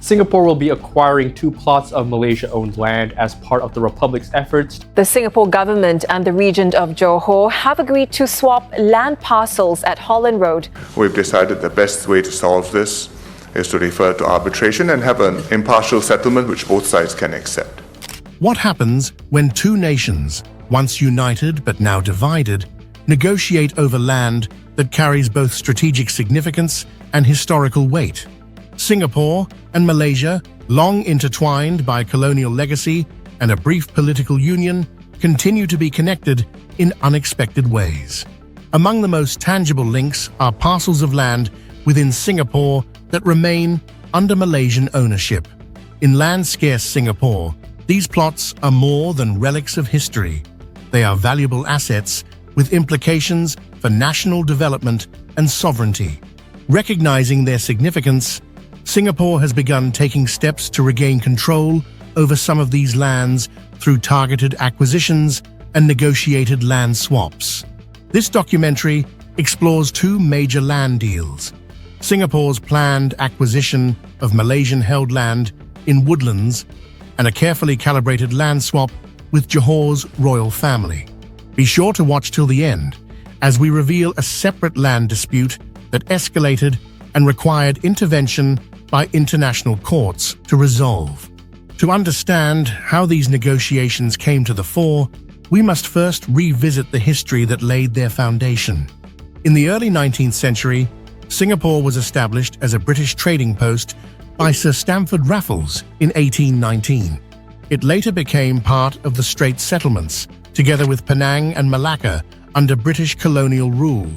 Singapore will be acquiring 2 plots of Malaysia-owned land as part of the Republic's efforts. The Singapore government and the region of Johor have agreed to swap land parcels at Holland Road. We've decided the best way to solve this is to refer to arbitration and have an impartial settlement which both sides can accept. What happens when two nations, once united but now divided, negotiate over land that carries both strategic significance and historical weight? Singapore and Malaysia, long intertwined by colonial legacy and a brief political union, continue to be connected in unexpected ways. Among the most tangible links are parcels of land within Singapore that remain under Malaysian ownership. In land-scarce Singapore, these plots are more than relics of history. They are valuable assets with implications for national development and sovereignty. Recognizing their significance, Singapore has begun taking steps to regain control over some of these lands through targeted acquisitions and negotiated land swaps. This documentary explores 2 major land deals: Singapore's planned acquisition of Malaysian-held land in Woodlands and a carefully calibrated land swap with Johor's royal family. Be sure to watch till the end, as we reveal a separate land dispute that escalated and required intervention by international courts to resolve. To understand how these negotiations came to the fore, we must first revisit the history that laid their foundation. In the early 19th century, Singapore was established as a British trading post by Sir Stamford Raffles in 1819. It later became part of the Straits Settlements, together with Penang and Malacca, under British colonial rule.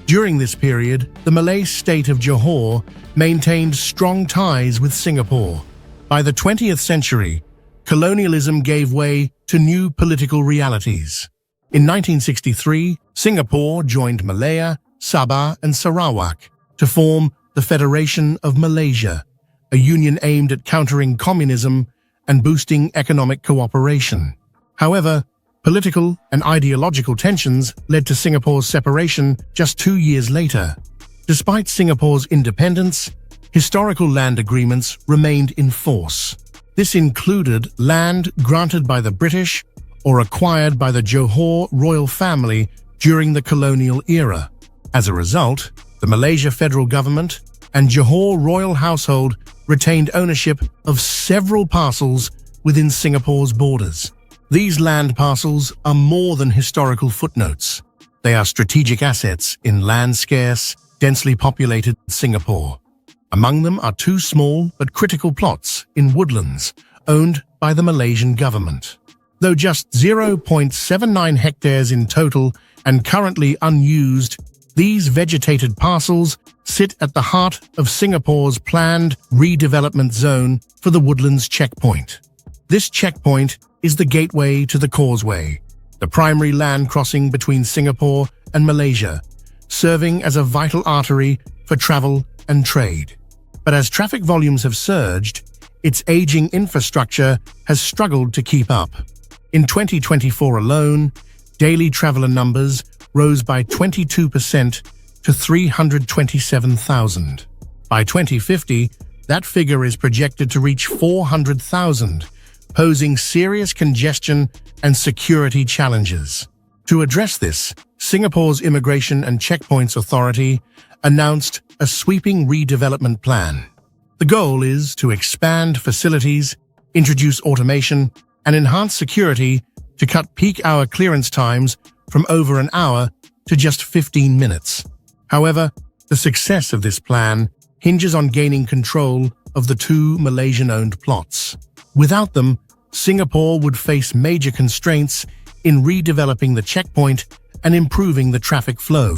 During this period, the Malay state of Johor maintained strong ties with Singapore. By the 20th century, colonialism gave way to new political realities. In 1963, Singapore joined Malaya, Sabah, and Sarawak to form the Federation of Malaysia, a union aimed at countering communism and boosting economic cooperation. However, political and ideological tensions led to Singapore's separation just 2 years later. Despite Singapore's independence, historical land agreements remained in force. This included land granted by the British or acquired by the Johor royal family during the colonial era. As a result, the Malaysia federal government and Johor royal household retained ownership of several parcels within Singapore's borders. These land parcels are more than historical footnotes. They are strategic assets in land-scarce, densely populated Singapore. Among them are 2 small but critical plots in Woodlands, owned by the Malaysian government. Though just 0.79 hectares in total and currently unused, these vegetated parcels sit at the heart of Singapore's planned redevelopment zone for the Woodlands checkpoint. This checkpoint is the gateway to the causeway, the primary land crossing between Singapore and Malaysia, serving as a vital artery for travel and trade. But as traffic volumes have surged, its aging infrastructure has struggled to keep up. In 2024 alone, daily traveler numbers rose by 22% to 327,000. By 2050, that figure is projected to reach 400,000, posing serious congestion and security challenges. To address this, Singapore's Immigration and Checkpoints Authority announced a sweeping redevelopment plan. The goal is to expand facilities, introduce automation, and enhance security to cut peak hour clearance times from over an hour to just 15 minutes. However, the success of this plan hinges on gaining control of the 2 Malaysian-owned plots. Without them, Singapore would face major constraints in redeveloping the checkpoint and improving the traffic flow.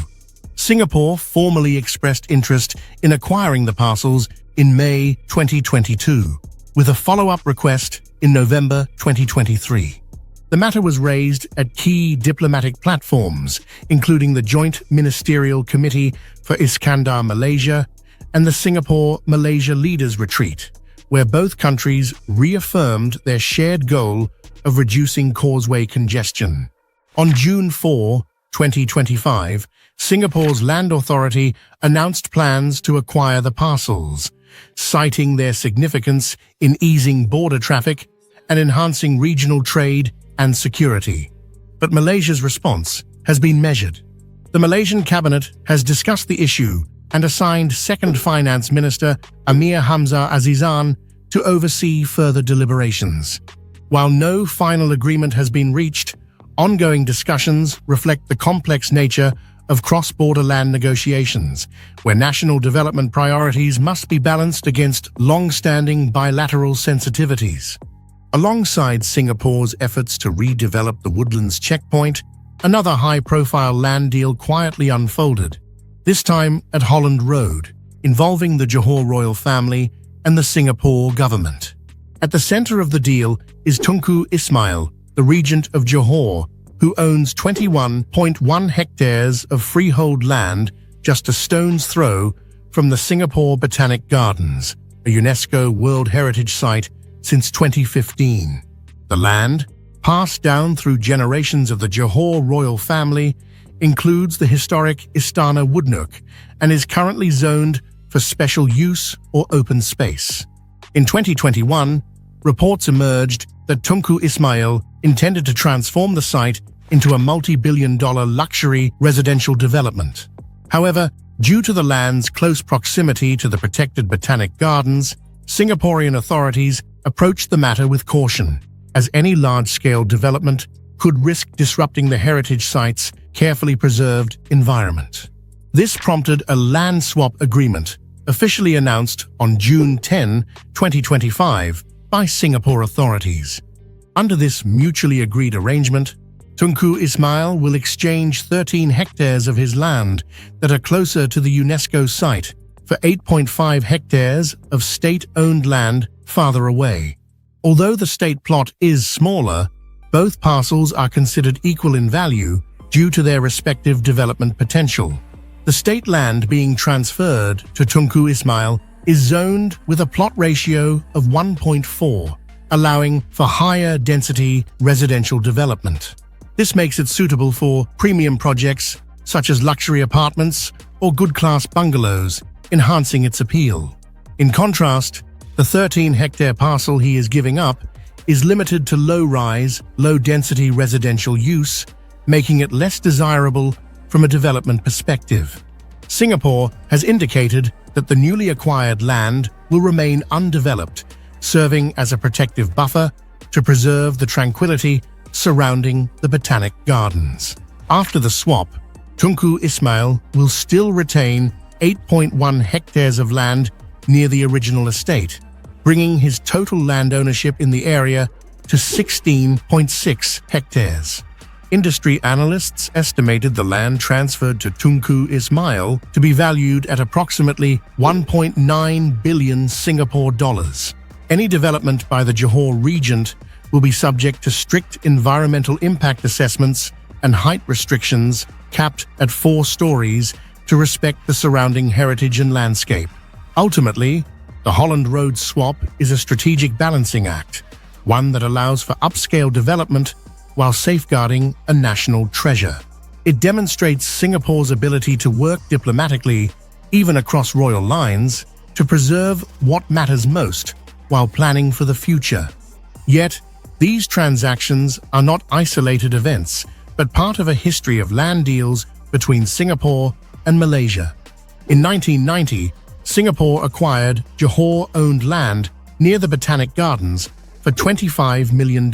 Singapore formally expressed interest in acquiring the parcels in May 2022, with a follow-up request in November 2023. The matter was raised at key diplomatic platforms, including the Joint Ministerial Committee for Iskandar Malaysia and the Singapore-Malaysia Leaders Retreat, where both countries reaffirmed their shared goal of reducing causeway congestion. On June 4, 2025, Singapore's Land Authority announced plans to acquire the parcels, citing their significance in easing border traffic and enhancing regional trade and security. But Malaysia's response has been measured. The Malaysian cabinet has discussed the issue and assigned Second Finance Minister Amir Hamzah Azizan to oversee further deliberations. While no final agreement has been reached, ongoing discussions reflect the complex nature of cross-border land negotiations, where national development priorities must be balanced against long-standing bilateral sensitivities. Alongside Singapore's efforts to redevelop the Woodlands checkpoint, another high-profile land deal quietly unfolded, this time at Holland Road, involving the Johor royal family and the Singapore government. At the center of the deal is Tunku Ismail, the regent of Johor, who owns 21.1 hectares of freehold land just a stone's throw from the Singapore Botanic Gardens, a UNESCO World Heritage Site since 2015. The land, passed down through generations of the Johor royal family, includes the historic Istana Woodnook and is currently zoned for special use or open space. In 2021, reports emerged that Tunku Ismail intended to transform the site into a multi-billion-dollar luxury residential development. However, due to the land's close proximity to the protected botanic gardens, Singaporean authorities approached the matter with caution, as any large-scale development could risk disrupting the heritage site's carefully preserved environment. This prompted a land swap agreement, officially announced on June 10, 2025, by Singapore authorities. Under this mutually agreed arrangement, Tunku Ismail will exchange 13 hectares of his land that are closer to the UNESCO site for 8.5 hectares of state-owned land farther away. Although the state plot is smaller, both parcels are considered equal in value due to their respective development potential. The state land being transferred to Tunku Ismail is zoned with a plot ratio of 1.4, allowing for higher density residential development. This makes it suitable for premium projects such as luxury apartments or good-class bungalows, enhancing its appeal. In contrast, the 13-hectare parcel he is giving up is limited to low-rise, low-density residential use, making it less desirable from a development perspective. Singapore has indicated that the newly acquired land will remain undeveloped, serving as a protective buffer to preserve the tranquility surrounding the Botanic Gardens. After the swap, Tunku Ismail will still retain 8.1 hectares of land near the original estate, bringing his total land ownership in the area to 16.6 hectares. Industry analysts estimated the land transferred to Tunku Ismail to be valued at approximately 1.9 billion Singapore dollars. Any development by the Johor Regent will be subject to strict environmental impact assessments and height restrictions capped at 4 stories to respect the surrounding heritage and landscape. Ultimately, the Holland Road swap is a strategic balancing act, one that allows for upscale development while safeguarding a national treasure. It demonstrates Singapore's ability to work diplomatically, even across royal lines, to preserve what matters most while planning for the future. Yet, these transactions are not isolated events, but part of a history of land deals between Singapore and Malaysia. In 1990, Singapore acquired Johor-owned land near the Botanic Gardens for $25 million,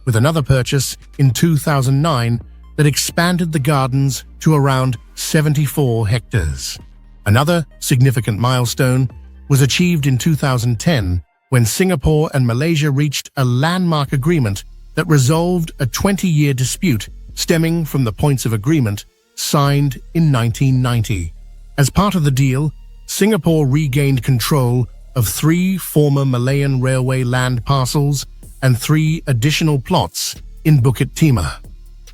with another purchase in 2009 that expanded the gardens to around 74 hectares. Another significant milestone was achieved in 2010 when Singapore and Malaysia reached a landmark agreement that resolved a 20-year dispute stemming from the points of agreement signed in 1990. As part of the deal, Singapore regained control of 3 former Malayan Railway land parcels and 3 additional plots in Bukit Timah.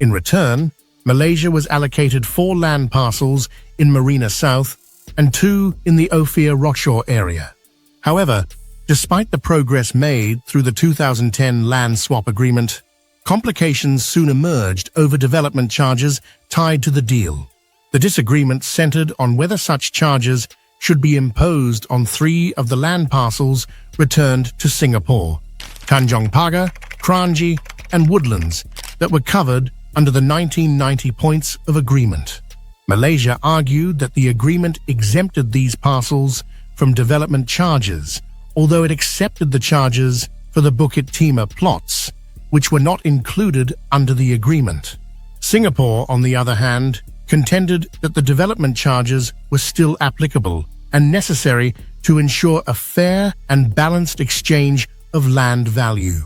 In return, Malaysia was allocated 4 land parcels in Marina South and 2 in the Ophir Rochor area. However, despite the progress made through the 2010 land swap agreement, complications soon emerged over development charges tied to the deal. The disagreement centered on whether such charges should be imposed on 3 of the land parcels returned to Singapore: Tanjong Pagar, Kranji, and Woodlands, that were covered under the 1990 points of agreement. Malaysia argued that the agreement exempted these parcels from development charges, although it accepted the charges for the Bukit Timah plots, which were not included under the agreement. Singapore, on the other hand, contended that the development charges were still applicable and necessary to ensure a fair and balanced exchange of land value.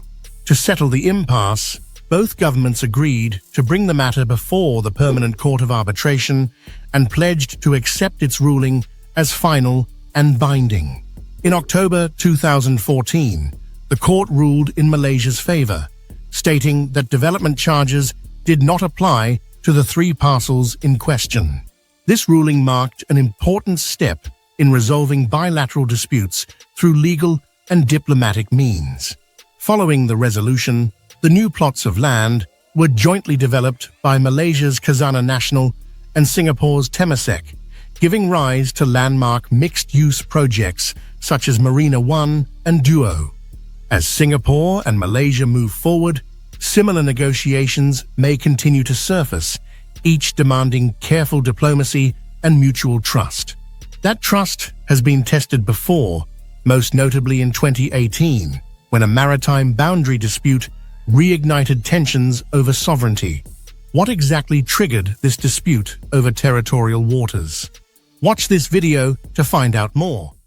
To settle the impasse, both governments agreed to bring the matter before the Permanent Court of Arbitration and pledged to accept its ruling as final and binding. In October 2014, the court ruled in Malaysia's favor, stating that development charges did not apply to the 3 parcels in question. This ruling marked an important step in resolving bilateral disputes through legal and diplomatic means. Following the resolution, the new plots of land were jointly developed by Malaysia's Khazanah Nasional and Singapore's Temasek, giving rise to landmark mixed-use projects such as Marina 1 and Duo. As Singapore and Malaysia move forward, similar negotiations may continue to surface, each demanding careful diplomacy and mutual trust. That trust has been tested before, most notably in 2018, when a maritime boundary dispute reignited tensions over sovereignty. What exactly triggered this dispute over territorial waters? Watch this video to find out more.